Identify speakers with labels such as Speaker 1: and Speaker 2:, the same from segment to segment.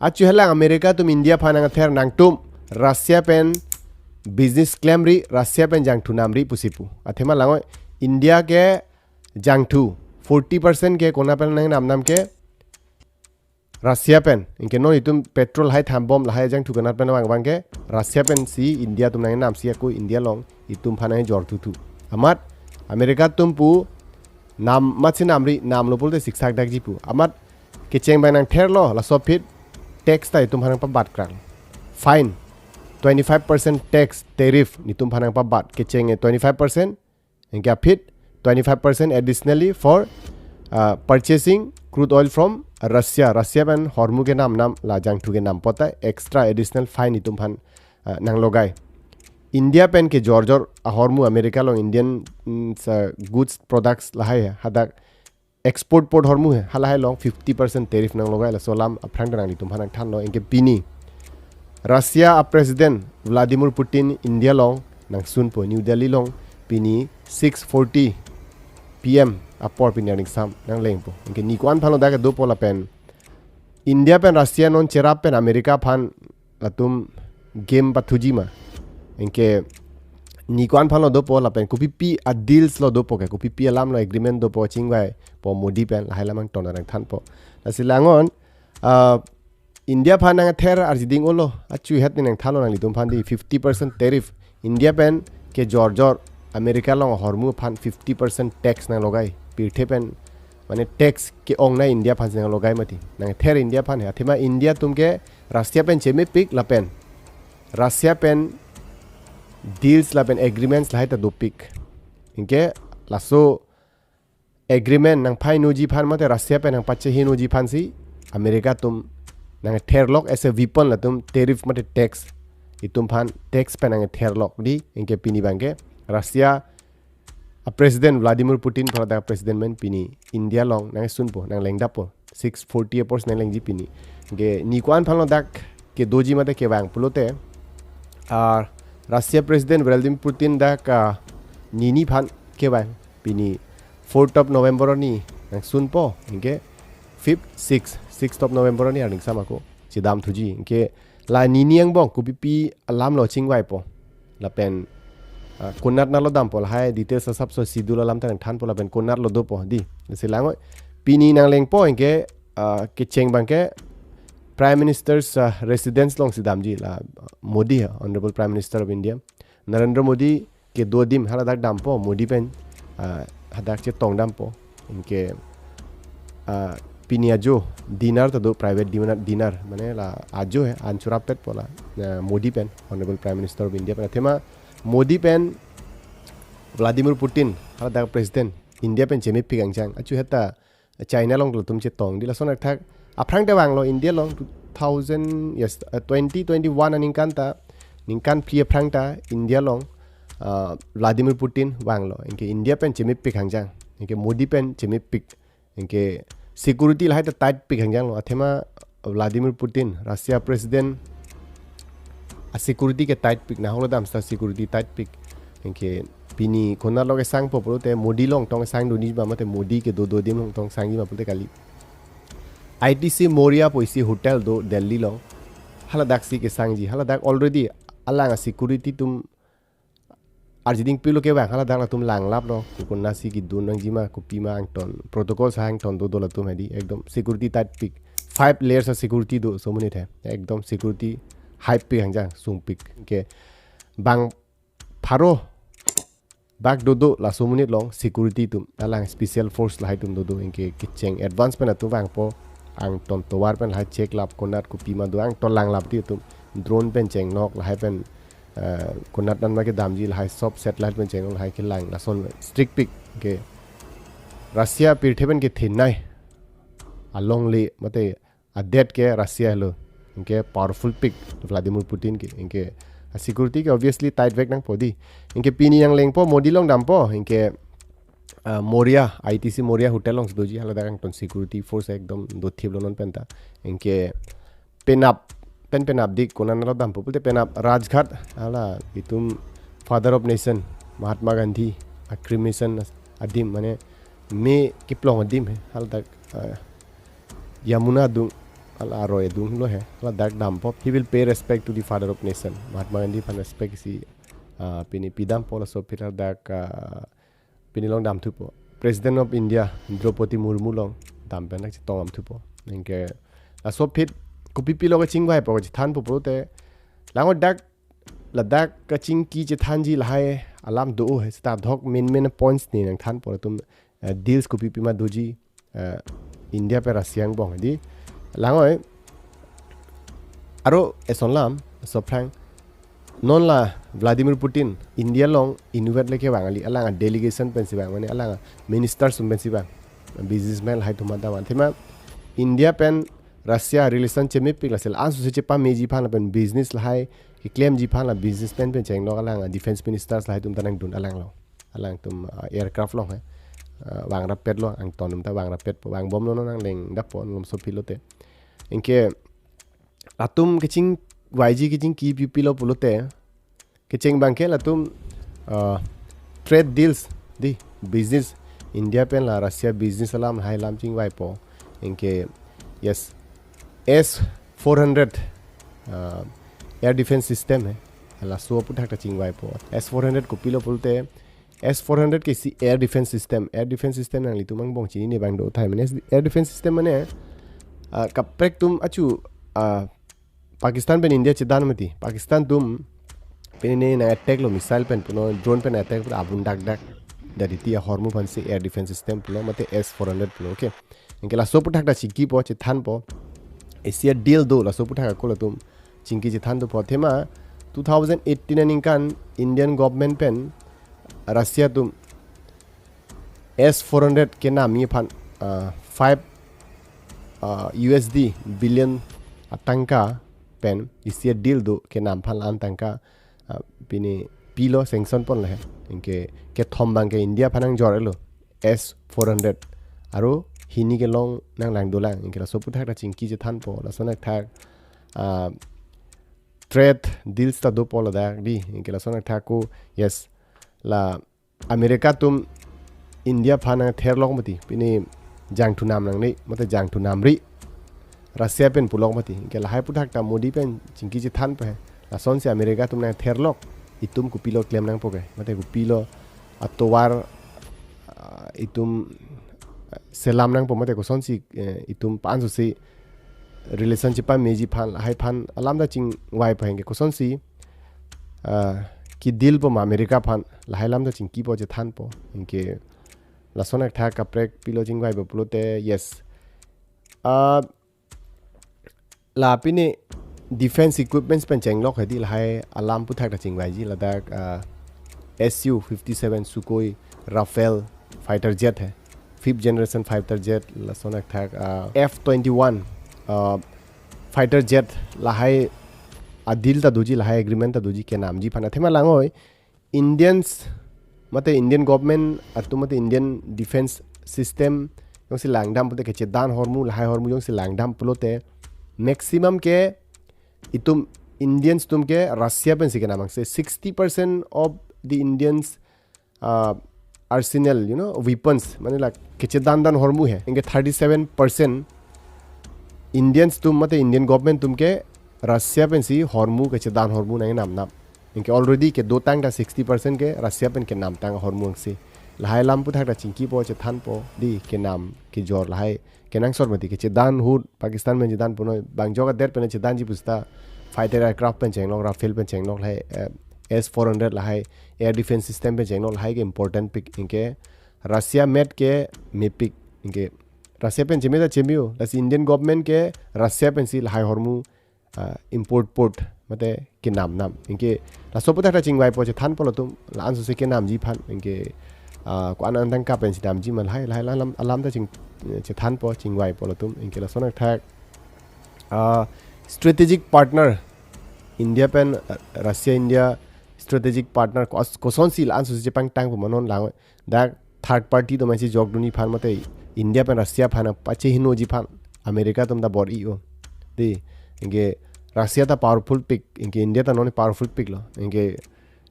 Speaker 1: achu helang America tum India phanang ther nang tum Russia pen business claim ri Russia pen jang thu nam ri pusipu athema langoi India ke jang thu 40% ke kona pen nang nam ke Russia pen inke no itum petrol hai tham bom la hai jang thu kana pen wang ke Russia pen si India tum nang nam sia ko India long itum phanang jor thu amat America tum pu nam machin namri nam lo pulte siksak dak jipu amat ke cheng bang nang ther lo la so fit tax tai tum phanang pa bat krang fine 25% tax tariff ni tum phanang pa bat ke cheng 25% engka fit 25% additionally for purchasing crude oil from Russia ban hormu ke nam la jang thu ke nam pota extra additional fine ni tum phan nang logai India pen ke jor hormu America long Indian goods products la hai hadak export port hormu hai hala hai long 50% tariff nang logai la solam aprang nang ni tum phanang than lo engke pini Russia president Vladimir Putin India long nang sun po New Delhi long pini 6:40 PM apor pini sam nang leng po engke ni kwan phalo da ke do pola pen India pen Russia non cherap pen America phan latum game pathuji ma engke ni kwan phalo do pola pen kupi pi a deals lo do po ke kupi pi alam lo agreement do po chingwai po modi pen la hailamang tonarang than po asilangon India phan nang ther arjiding olo achu het nang thalo nang litum phan di 50% tariff India pen ke jor America long hormu phan 50% tax nang logai pirthe pen mane tax ke ong na India phan nang logai mati nang ther India phan ha thema India tum ke Russia pen cheme pick la pen Russia pen deals la pen agreements la ta do pick inke laso agreement nang phai no ji phan mate Russia pen nang pache hi no ji phan si America tum nang therlock as a weapon la tum tariff mate tax itum phan tax pen nang therlock di inke pini bangke Russia president Vladimir Putin for the president men pini India long nang sunpo nang lengda po 640 pors nang lengji pini ge ni kwan phan lo dak ke doji mate ke bang pulote Russia president Vladimir Putin dak nini phan ke bang pini 4th of November ni nang sunpo inge 6th of November ni aning samako chidam thuji inke la nini ang bong kupipi alam lo chingwai po la pen kunat na lo dam pol hai details sab so sidul alam tan than pola pen kunat lo do po di silango pini nang leng po inke ke cheng bangke Prime Minister's residence long sidam ji la Modi honorable Prime Minister of India Narendra Modi ke do dim hala dak dam po Modi pen hadak che tong dam po inke pini ajo dinner to do private dinner mane la ajo hai anchurap pet pola Modi pen honorable Prime Minister of India pen thema Modi pen Vladimir Putin hala dak president India pen chemi pigang chang achu heta China long tum che tong di la sonak thak aprang de wang lo India long 2021 ningkan pria prang ta India long Vladimir Putin wang lo inke India pen chemi pigang chang inke Modi pen chemi pik inke security la ta tight pigang chang lo athema Vladimir Putin Russia president a security ke tight pick na holo dam sta security tight pick inke pini kona loge sang po te Modi long tong sang do ni ba mate Modi ke do dim long tong sang ni ma pulte kali ITC Moria poisi hotel do Delhi long hala dak si ke sang ji hala dak already alanga security tum arjiding pilo ke bang hala dak la tum lang lap lo ko nasi ki do nang ji ma ko pi ma ang ton protocol sang ton do la tum hedi ekdom security tight pick 5 layers of security do so many the ekdom security high pick hangjang sung pick ke bang pharo bak do la so minute long security tum alang special force la tum do inke kicheng advance pen atu bang po ang ton towar pen la check lap konat ku pima do ang ton lang lap ti tum drone pen cheng nok la pen konat nan ma ke damji la sob satellite pen cheng la ke lang la son strict pick ke Russia pirthe pen ke thinai along le mate a dead ke Russia hello inke powerful pick Vladimir Putin ke inke security ke obviously tight vek nang podi inke pini yang leng po Modi long dam po inke Moria ITC Moria hotel long doji hala dakang ton security force ekdom do thiblo non penta inke penap dik konan lo dam po pulte penap Rajghat hala itum father of nation Mahatma Gandhi acclamation adim mane me kiplong adim hala dak Yamuna dung ala roy dung lo he la dak dam pop he will pay respect to the father of nation Mahatma Gandhi pan respect si pini pidam pola so peter dak pini long dam thu po president of India Draupadi Murmu long dam pen nak tong am thu po engke la so phit ko pipi lo ka ching vai po ji than po pro te lang dak la dak ka ching ki je than ji la hai alam do he start dhok main points ni nang than po tum deals ko pipi ma doji India pe Russia bong di langoi aro esonlam so prang non la Vladimir Putin India long invite leke wangali alanga delegation pensibang mane alanga minister sum pensibang businessman hai thuma da man thema India pen Russia relation chemi pikla sel ansu se chepa meji phan pen business la hai ki claim ji phan la businessman pen cheng no alanga defense ministers la hai tum tanang dun alang lo alang tum aircraft long hai wang rapet lo ang tonum ta wang rapet wang bom no nang leng dap pon lom so pilote inke atum keching YG keching ki pilo pulote keching bangke latum trade deals di business India pen la Russia business alam hai lam ching wai po inke yes S400 air defense system hai la so puthak ta ching wai po S400 ko pilo pulote S400 ke si air defense system nang li tumang bong chini ne bang do thai mane air defense system mane kaprek tum achu Pakistan pen India chidan mati Pakistan tum pen ne na attack lo missile pen puno drone pen attack pura abun dak dari tia hormu pan si air defense system puno mate S400 puno okay inke la so puthak da chiki po che than po asia deal do la so puthak ko la tum chingki che than do po thema 2018 aning kan Indian government pen Russia tum S400 के नाम ये फान 5 USD billion अतंका pen इसी deal दो के नाम फान अतंका पिने पिलो सेंक्शन पन लहे इनके के थोम्बांग के इंडिया फानंग जोरेलो S400 आरो हिनी के लोंग नंग लांग दोलांग इनके ला सोपुथाक ता चिंकी जे थान पो ला सोनक थाक ट्रेड डील्स ता दो पोला दा दी इनके ला सोनक थाक को yes la America tum India phana ther lok mati pini jang thu nam nang nei mate jang thu nam ri Russia pen pulok mati ke la hai puthak ta modi pen chingki ji than pe la son se America tum na ther lok itum ku pilo claim nang poke mate ku pilo atowar itum selam nang po mate ko son si itum pansu si relationship pa meji phan hai phan alam da ching wai pa henge ko son si ki deal po ma America phan lahai lam da ching ki po je than po inke la sonak tha ka prek pilo jing wai bo pulote yes la pine defense equipments pen cheng lok hedi lahai alam pu thak da ching wai ji la da Su-57 Sukhoi Rafale fighter jet hai 5th generation fighter jet la sonak tha F-21 fighter jet lahai adil ta doji lahai agreement ta doji ke naam ji phana thema langoi Indians mate Indian government atu mate Indian defense system yong si langdam pute ke chedan hormu lahai hormu yong si langdam pulote maximum ke itum Indians tum ke Russia pen si ke namang se 60% of the Indians arsenal weapons mane la ke chedan dan hormu hai inge 37% Indians tum mate Indian government tum ke Russia pen si hormu ke chedan hormu nang nam इनके already के दो टांग 60% के रसिया pen के नाम टांग hormone से लहाय लाम पुथाक दा चिंकी पो चे थान पो दी के नाम के जोर लहाय के नंग सोर मति के चेदान हुड पाकिस्तान में चेदान पुनो बांगजो का देर पेन चेदान जी पुस्ता फाइटर एयरक्राफ्ट पेन चेंग लोग राफेल पेन चेंग लोग लहाय S-400 लहाय एयर डिफेंस सिस्टम पेन चेंग लोग लहाय के इंपॉर्टेंट पिक इनके रसिया मेड के मेपिक इनके रसिया पेन चेमे दा चेमियो लस इंडियन गवर्नमेंट के रसिया pen C लहाय हॉर्मू import port mate ke nam inke la soputa ta chingwai po che than polo tum la ansu se ke nam ji phan inke ko an dang ka pen si nam ji mal hai lam alam ta ching che than po chingwai polo tum inke la sonak thak strategic partner India pen Russia India strategic partner ko son si la ansu se pang tang po manon lang da third party to ma si jog duni phan mate India pen Russia phan pache hino ji phan America tum da bor io de inge Russia ta powerful pick inge India ta non powerful pick lo inge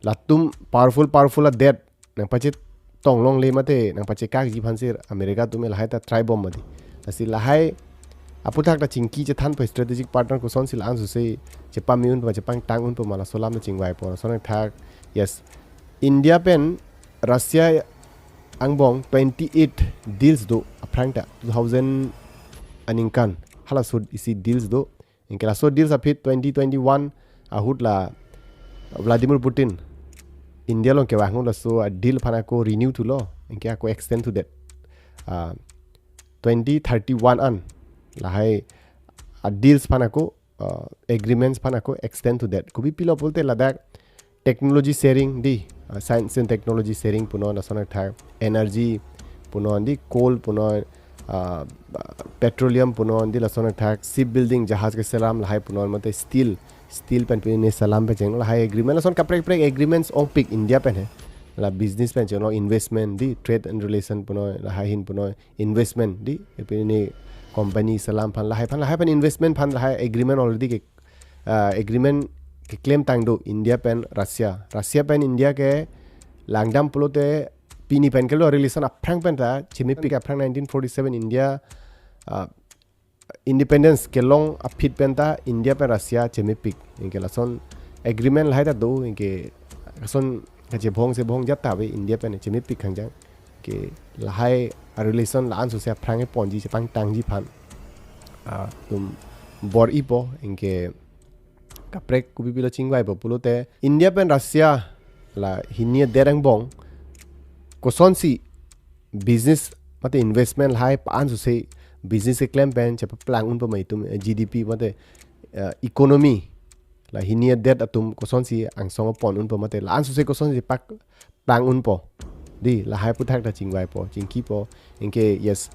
Speaker 1: latum powerful that nang pache tong long le mate nang pache ka ji phan se America tum lahai ta try bomb mati asi lahai aputak ta chingki che than pa strategic partner ko son sil ang su se che pamiun pa che pang tang un pa mala solam na chingwai por son thak yes India pen Russia angbong 28 deals do aprangta 2000 aningkan hala sud isi deals do inkela so deals apit 2021 ahut la Vladimir Putin India long ke wangun la so a deal phana ko renew to lo inke ko extend to that 2031 an la hai a deals phana ko agreements phana ko extend to that kubi pilo bolte Ladakh technology sharing di science and technology sharing puno na sona thak energy puno di coal puno petroleum puno di la sona thak shipbuilding jahaz ke salam la hai puno mate steel pen pe ne salam pe cheng la hai agreement la son kaprek agreements on pick India pen hai la business pen cheng investment di trade and relation puno la hai hin puno investment di pe ne company salam phan la hai pan investment phan la hai agreement already ke agreement ke claim tang do India pen Russia pen India ke langdam pulote pini pen ke lo relation aprang pen ta chimi pik aprang 1947 India independence ke long apit pen ta India pen Russia chimi pik inke la son agreement la ta do inke son ka je bhong jatta we India pen chimi pik khangjang ke la hai relation la an su se aprang e ponji se pang tang ji phan tum bor ipo inke kaprek kubi bilo chingwai bo pulote India pen Russia la hinia derang bong koson si business mate investment hai pan su se business e claim pen che plang un pa mai tum GDP mate economy la hinia det atum koson si ang song pon un pa mate la an su se koson si pak plang un po di la hai puthak da chingwai po chingki po inke yes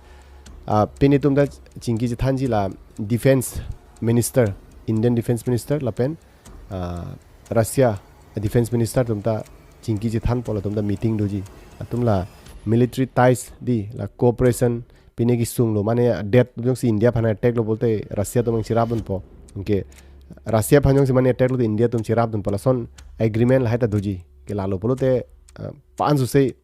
Speaker 1: pinitum da chingki je thanji la defense minister Indian Defense Minister lapen Russia Defense Minister tumta chingki je than pola tumta meeting doji atumla military ties di la cooperation pinegi sung lo mane det jong si India phana attack lo bolte Russia tumang chirabun po unke Russia phanjong si mane attack lo India tum chirabun pola son agreement la heta doji ke lalo polote pansu se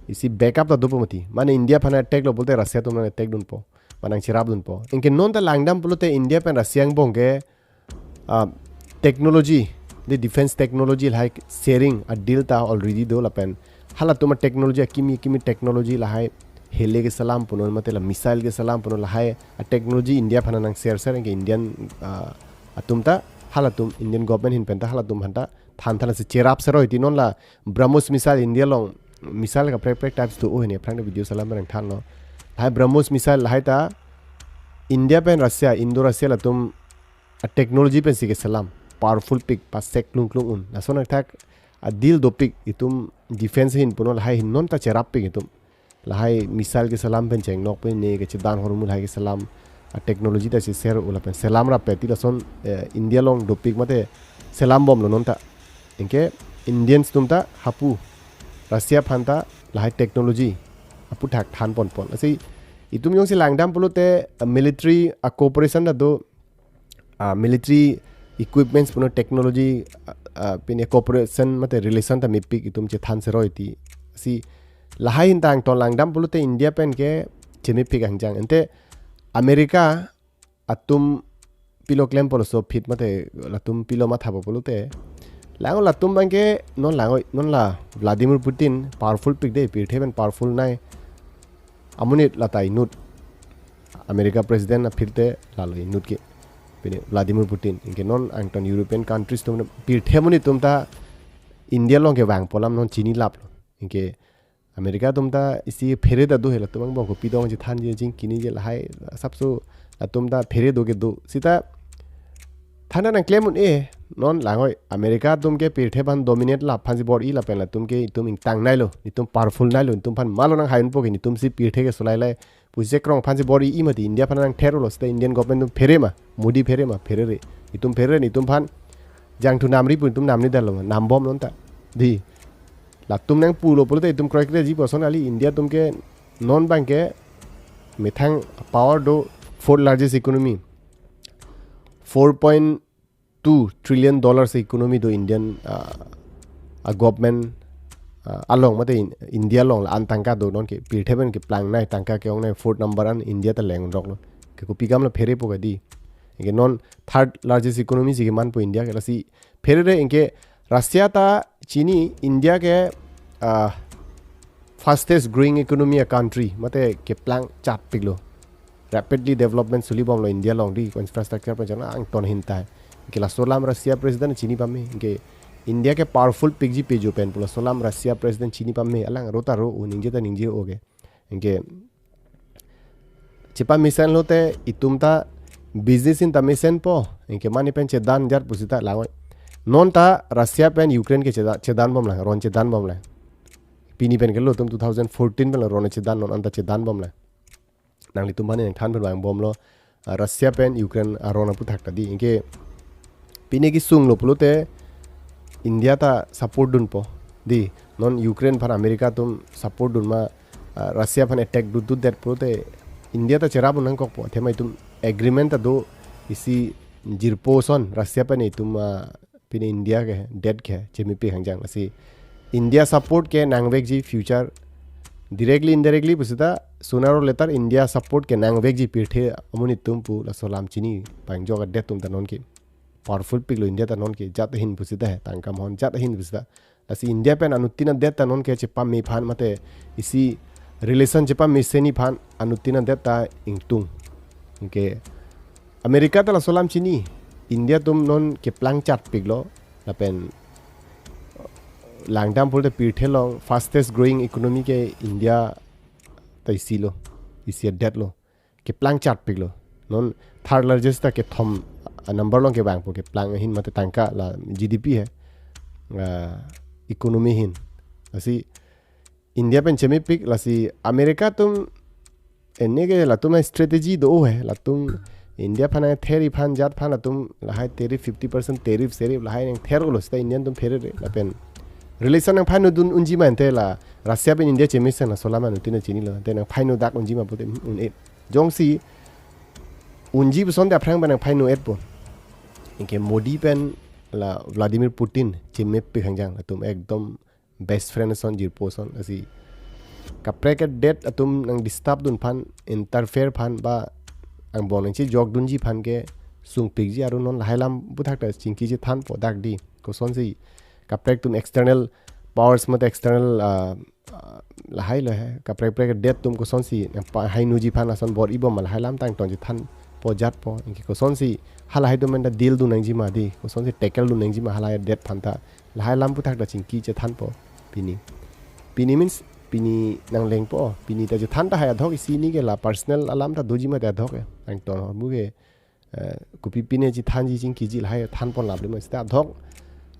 Speaker 1: isi backup da dopomati mane India phana attack lo bolte Russia tum attack dun po manang chirabun po inke non ta langdam polote India pen Russia ang bongke technology the defense technology like sharing a deal ta already do lapen hala tuma technology kimi technology la hai hele ke salam punon mate la missile ke salam punon la hai a technology India phana nang share ke Indian atumta hala tum Indian government hin penta hala tum hanta than se cherap sero iti non la BrahMos missile India long missile ka prek types to o ne phang video salam rang than no hai BrahMos missile la hai ta India pen Russia Indo Russia la tum a technology pen sige salam powerful pick pas sek klung un na son attack a deal do pick itum defense hin puno la hai hin non ta cherap pick itum la hai missile ke salam pen cheng nok pen ne ke chidan hormul hai ke salam a technology ta se ser ula pen salam ra peti la son India long do pick mate salam bom lo non ta inke Indians tum ta hapu Russia phanta la hai technology apu thak than pon asi itum yong se langdam pulote military a cooperation da do military equipments puno technology pine cooperation mate relation ta mipik itum che than se roiti si lahai intang ton langdam pulote India pen ke chemi pik angjang ente America atum pilo claim polo so fit mate latum pilo ma thabo pulote lango latum bangke non la Vladimir Putin powerful pik de pir theben powerful nai amunit latai nut America president na phirte laloi nut ke Vladimir Putin inke non angton European countries tum pir themuni tumta India long ke wang polam non chini lap inke America tumta isi phere da do hela tumang bong ko pidong je than je jing kini je lahai sabso tumta phere do ke do sita thana nang claim e non langoi America tum ke pir theban dominate la phanji bor i la pen la tum ke tum ing tang nai lo ni tum powerful nai lo tum phan malo nang hain po ke ni tum si pir the ke solai lai puise krong phanji bor i mati India phan nang thero lo sta Indian government tum phere ma modi phere ma phere re itum phere ni tum phan jang thu namri pun tum namni dal lo nam bom non ta di la tum nang pu lo polo te tum kroi kre ji personally India tum ke non bank ke methang power do fourth largest economy 4.2 trillion dollars economy do Indian government along mate India long an tangka do non ke pir theben ke plang nai tangka ke ong nai fourth number an India ta leng rok lo के को पिकाम लो फेरे पोगा दी इनके non third largest economy जी के मान पो India के लसी फेरे रे इनके रशिया ता चीनी इंडिया के fastest growing economy a country मते के प्लान चाप पिगलो रैपिडली डेवलपमेंट सुली बम लो इंडिया लोंग दी इंफ्रास्ट्रक्चर पर जना अंग टोन हिंता है इनके ला सोलाम रशिया प्रेसिडेंट चीनी पामे इनके इंडिया के पावरफुल पिगजी पेजो पेन पुला सोलाम रशिया प्रेसिडेंट चीनी पामे अलग रोता रो निंजे ता निंजे हो गए इनके चिपा मिशन लोते इतुमता बिजनेस इन तमिशन पो इनके मानी पेन चेदान जार पुसिता लाओ नॉन ता रशिया पेन यूक्रेन के चेदान बम ला रोन चेदान बम ला पिनी पेन के लो तुम 2014 में रोन चेदान नॉन अंता चेदान बम ला नांगली तुम माने थान पर बम लो रशिया पेन यूक्रेन रोन पुथाक दी इनके पिने की सुंग लो पुलोते इंडिया ता सपोर्ट दुन पो दी नॉन यूक्रेन फन अमेरिका तुम सपोर्ट दुन मा रशिया फन अटैक दु दैट पुलोते इंडिया ता चेरा बुनंग को पो थे मैं तुम एग्रीमेंट दो इसी जिरपोसन रशिया पे नहीं तुम पिने इंडिया के डेट के जेमी पे हंजांग असी इंडिया सपोर्ट के नांगवेक जी फ्यूचर डायरेक्टली इनडायरेक्टली पुसदा सोनारो लेटर इंडिया सपोर्ट के नांगवेक जी पीठे अमुनि तुम पु लसोलाम चिनी पांगजो का डेट तुम तनोन की पावरफुल पिगलो इंडिया तनोन की जात हिन पुसदा है तांका मोहन जात हिन पुसदा असी इंडिया पे अनुतिना डेट तनोन के चिपा मे फान मते इसी रिलेशन चिपा मिसेनी फान अनुतिना डेट ता इंगतुंग के अमेरिका तला सोलाम चिनी इंडिया तुम नॉन के प्लांग चाट पिगलो लपेन लांगडाम पुलते पीठे लो फास्टेस्ट ग्रोइंग इकोनॉमी के इंडिया तैसी लो इसी डेट लो के प्लांग चाट पिगलो नॉन थर्ड लार्जेस्ट के थम नंबर लो के बैंक के प्लांग हिन मते तांका ला जीडीपी है इकोनॉमी हिन असी इंडिया पेन चेमी पिक लसी अमेरिका तुम एने के लतुम स्ट्रेटेजी दो है लतुम इंडिया फना थेरी फान जात फान तुम लहाय तेरी 50% टेरिफ सेरिफ लहाय थेर को लस्ता इंडियन तुम फेरे रे लपेन रिलेशन फाइन दुन उंजी मानते ला रशिया पेन इंडिया चेमिसन सोलामा नुतिन चिनी लो तेन फाइन दाक उंजी मा पोते उन ए जोंगसी उंजी बसन दे फ्रांग बन फाइन एट पो इनके मोदी पेन ला व्लादिमीर पुतिन चेमे पे हंजांग तुम एकदम बेस्ट फ्रेंड सन जिरपोसन असी कपरे के डेट तुम नंग डिस्टर्ब दुन फान इंटरफेयर फान बा आं बोलने ची जॉग दुन जी फान के सुंग पिक जी आरो नॉन लाइलाम बुथाक चिंकी जी थान पो दाक दी को सोन सी कपरे तुम एक्सटर्नल पावर्स मत एक्सटर्नल लाहाई लो है कपरे के डेट तुम को सोन सी हाई नु जी फान असन बोर इबो मल हाइलाम तांग टोन जी थान पो जात पो इनकी को सोन सी हालाई दो में डील दु नंग जी मा दी को सोन सी टेकल दु नंग जी मा हालाई डेट फानता लाइलाम बुथाक चिंकी जे थान पो पिनी मीन्स पिनी नंग लेंग पो पिनी ता जो थान ता है धोक इसी नी के ला पर्सनल अलाम ता दोजी में ता धोक है अंग तो मुगे कुपी पिने जी थान जी जिंग की जी लाहे थान पन लाबले में स्टा धोक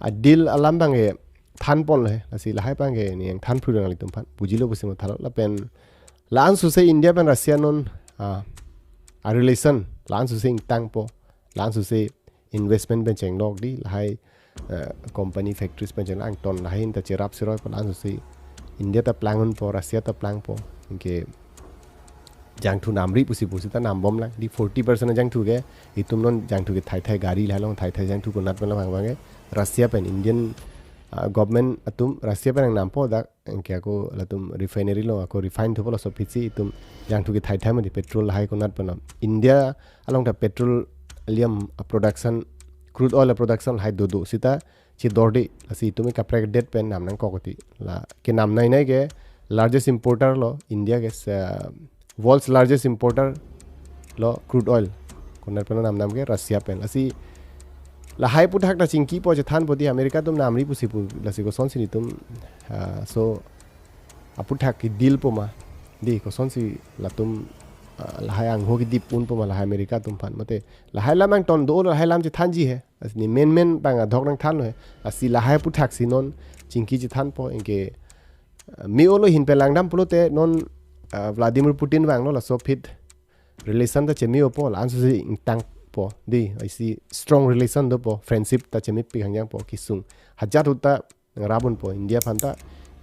Speaker 1: आ डील अलाम बांगे थान पन है लसी लाहे बांगे नि थान फ्रुदंग ali तुम फान बुजिलो बुसे म थालो ला पेन लान Suse India pen Russia known आ रिलेशन लान सुसे इंग तांग पो लान सुसे इन्वेस्टमेंट पेन चेंग लोग दी लाहे कंपनी फैक्ट्रीज पेन चेंग अंग टन लाहे इन ता चेराप सिरोय पन लान सुसे इंडिया ता प्लांगन पो रशिया ता प्लांग पो इनके जांगथु नामरी पुसी ता नाम बम ला दी 40% जांगथु के इतुम नन जांगथु के थाई थाई गाड़ी लालो थाई थाई जांगथु को नाट में भांगे रशिया पेन इंडियन गवर्नमेंट तुम रशिया पेन नाम पो दा इनके को तुम रिफाइनरी लो को रिफाइन थोपलो सब फिसी तुम जांगथु के थाई थाई में पेट्रोल हाई को नाट पन इंडिया अलोंग ता petroleum production crude oil production high दो सीता ची दौड़ी असी तुम्हें कपड़े के डेट पेन नाम नंग कोकती ला के नाम नहीं के लार्जेस्ट इंपोर्टर लो इंडिया के वर्ल्ड्स लार्जेस्ट इंपोर्टर लो क्रूड ऑयल कोनर पेन नाम के रशिया पेन असी ला हाई पुठाक ता चिंकी पोचे थान पोती अमेरिका तुम नामरी पुसी पु लसी को सोनसी तुम सो अपुठाक की डील पोमा दी को सोनसी ला तुम लाहाय आंगो की दीप उन पोमा लाहाय अमेरिका तुम फान मते लाहाय लामांग टन दो लाहाय लाम जे थान जी है असनी मेन बांगा धोकरंग थान है असि लाहाय पुठाक सी नॉन चिंकी जे थान पो इनके मिओलो हिन पे लांगडाम पुलोते नॉन व्लादिमीर पुतिन बांगलो ला सो फिट रिलेशन ता चेमी ओपो लांसु से इंटांग पो दी ऐसी स्ट्रांग रिलेशन दो पो फ्रेंडशिप ता चेमी पि हंजांग पो किसुंग हजार उता राबुन पो इंडिया फानता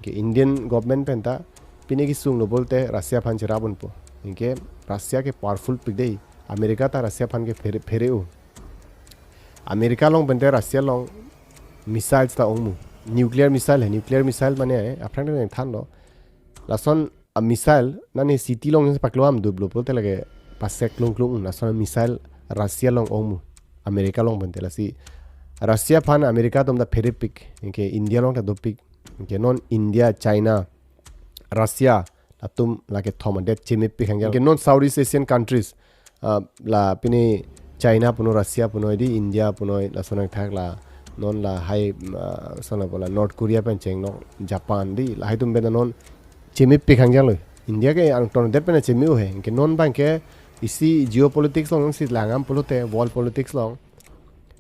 Speaker 1: के इंडियन गवर्नमेंट पेनता पिने किसुंग लो बोलते रशिया फान जे राबुन पो इनके रशिया के पावरफुल पिक दे अमेरिका ता रशिया फान के फेरे उ अमेरिका लोग बनते रशिया लोग मिसाइल्स ता ओमु न्यूक्लियर मिसाइल माने अफ्रांग ने थान लो लासन मिसाइल नानी सिटी लोग से पकलो हम दुबलो बोलते लगे pasek lung na son missile Russia long ong America long ban tela si Russia phan America tom da feripik inke India long ta dopik inke non India China Russia atum la ke thoma det chimip pi khang inke non Southeast Asian countries la pini China puno Russia puno di India puno la sonang thak la non la hai sona bola North Korea pen cheng no Japan di la hai tum ben non chimip pi khang jang lo India ke ang ton det pen chimiu he inke non bang ke isi geopolitics long si langam polote world politics long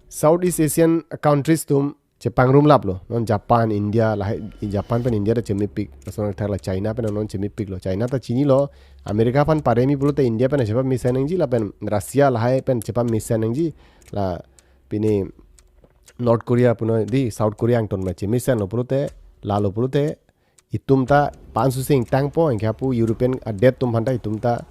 Speaker 1: Southeast Asian countries tum che pangrum lap lo non Japan India la Japan pen India da chimip pik sonang thak la China pen non chimip pik lo China ta chini lo America pan paremi polote India pen chepa misaneng ji la pen Russia la hai pen chepa misaneng ji la pini North Korea puno di South Korea ang ton ma chimisan lo polote la lo polote itum ta pansu sing tang po ang kapu European adet tum handa itum ta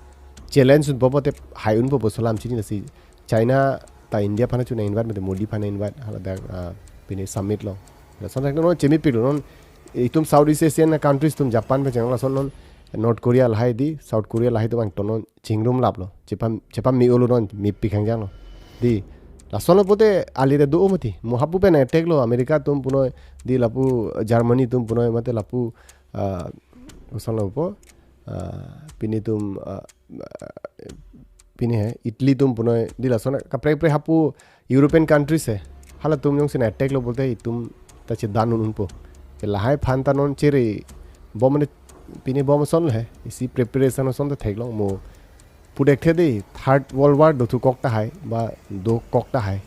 Speaker 1: challenge un bobote hayun bo solam chini si China ta India phana chuna invite mate Modi phana invite hala da pini summit lo la son no chemi pik non itum Southeast Asian countries tum Japan pe chang la son non North Korea la hai di South Korea la hai tum ang ton chingrum lap lo chepa mi olo non mi pik hang jang lo di la son pote ali de do mati mo hapu pe na attack lo America tum puno di lapu Germany tum puno mate lapu son lo po pini tum pini hai Italy tum puno dila sona kapre pre hapu European countries hai hala tum jong sin attack lo bolte tum ta che danun un po ke la hai phan ta non chere bom ne pini bom son hai isi preparation son ta thek lo mo pudek the de third world war do thu kok ta hai ba do kok ta hai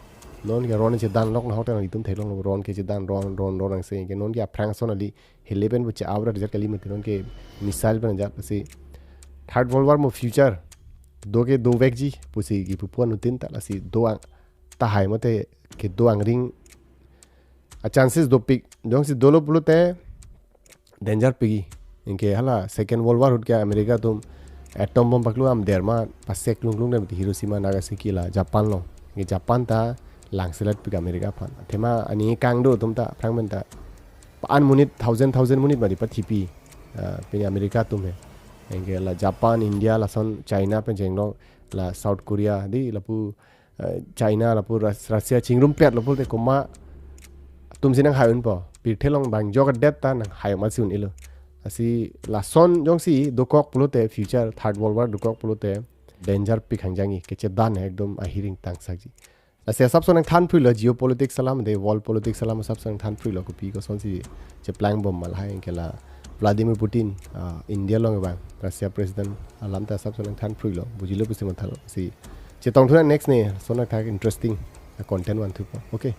Speaker 1: non ke ron che dan lok na hotel itum thek lo ron ke che dan ron ang se ke non ke aprang son ali helepen bu che awra jar kali met non ke missile ban ja si third world war mo future do ke do vek ji pusi ki pupuan utin ta la si do ang ta hai mate ke do ang ring a chances do pik jong si dolo pulute danger pigi inke hala second world war hut ke America tum atom bomb paklu am derma pasek lung ne Hiroshima Nagasaki la Japan lo ke Japan ta lang selat pik America phan thema ani kang do tum ta fragment ta an munit 1000 munit bari pathipi pe America tum he engke la Japan India la son China pen jenglo la South Korea di lapu China lapu Russia chingrum pet lapu te koma tum sinang hayun po pi thelong bang jog det ta nang hay ma sun ilo asi la son jong si dokok pulote future third world war dokok pulote danger pi khangjangi ke che dan ekdom a hearing tang sakji la se sab sonang than philo geopolitics salam de world politics salam sab sonang than philo ko pi ko son si che plan bom mal hai engke la Vladimir Putin India long bang Russia president alam ta sab sonang than philo bujilo pusi mathal si che tong thuna next ne sonang thak interesting content one thu okay